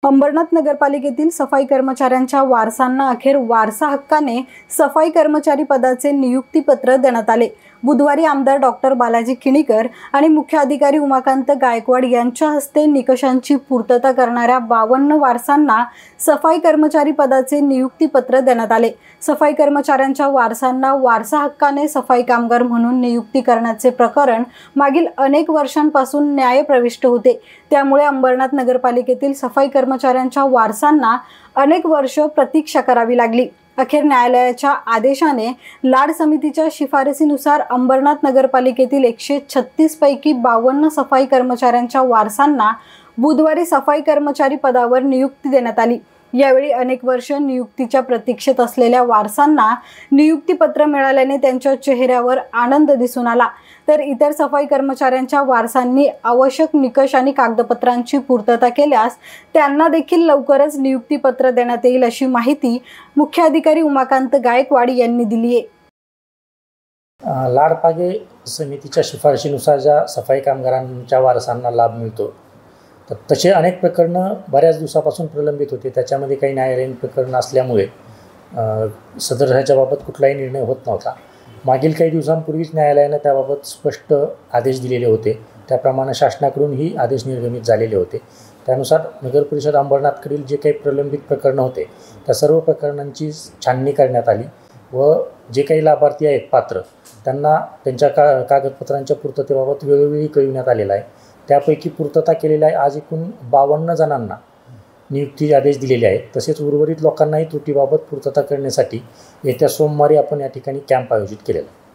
अंबरनाथ नगरपालिकेतील सफाई कर्मचाऱ्यांच्या वारसांना अखेर वारसा हक्काने सफाई कर्मचारी पदाचे नियुक्तीपत्र देण्यात आले। बुधवारी आमदार डॉक्टर बालाजी किणीकर आणि मुख्य अधिकारी उमाकांत गायकवाड यांच्या हस्ते निकषांची पूर्तता करणाऱ्या 52 वारसांना सफाई कर्मचारी पदाचे नियुक्तीपत्र देण्यात आले। सफाई कर्मचाऱ्यांच्या वारसांना वारसा हक्काने सफाई कामगार म्हणून नियुक्ती करण्याचे प्रकरण मागील अनेक वर्षांपासून न्यायप्रविष्ट होते। त्यामुळे अंबरनाथ नगरपालिकेतील सफाई कर्मचाऱ्यांच्या वारसांना अनेक वर्ष प्रतीक्षा करावी लागली। अखेर न्यायालयाच्या आदेशाने लाड समितीच्या शिफारसीनुसार अंबरनाथ नगरपालिकेतील 136 पैकी 52 सफाई कर्मचाऱ्यांच्या वारसांना बुधवारी सफाई कर्मचारी पदावर नियुक्ती देण्यात आली। यावेळी अनेक वर्ष नियुक्तीच्या प्रतीक्षेत असलेल्या वारसांना नियुक्तीपत्र मिळाल्याने त्यांच्या चेहऱ्यावर आनंद दिसून आला। तर इतर सफाई कर्मचाऱ्यांच्या वारसांनी आवश्यक निकष आणि कागदपत्रांची पूर्तता केल्यास त्यांना देखील लवकरच नियुक्तीपत्र देण्यात येईल अशी माहिती मुख्य अधिकारी उमाकांत गायकवाड यांनी दिली आहे। लाडपागे समितीच्या शिफारशीनुसार ज्या सफाई कामगारांच्या वारसांना लाभ मिळतो तर तसे अनेक प्रकरणं बऱ्याच दिवसापासून प्रलंबित होते। त्याच्यामध्ये काही न्यायालयीन प्रकरणं असल्यामुळे सदर ह्याच्याबाबत कुठलाही निर्णय होत नव्हता। मागील काही दिवसांपूर्वीच न्यायालयाने त्याबाबत स्पष्ट आदेश दिलेले होते। त्याप्रमाणे शासनाकडूनही आदेश निर्गमित झालेले होते। त्यानुसार नगर परिषद अंबरनाथकडील जे काही प्रलंबित प्रकरणं होते त्या सर्व प्रकरणांची छाननी करण्यात आली व जे काही लाभार्थी आहेत पात्र त्यांना त्यांच्या कागदपत्रांच्या पूर्ततेबाबत वेळोवेळी कळविण्यात आलेला आहे। त्यापैकी पूर्तता केलेल्या आज एकूण 52 जणांना नियुक्ती आदेश दिलेले आहेत। तसेच उर्वरित लोकांनाही त्रुटीबाबत पूर्तता करण्यासाठी येत्या सोमवारी आपण या ठिकाणी कॅम्प आयोजित केलेला आहे।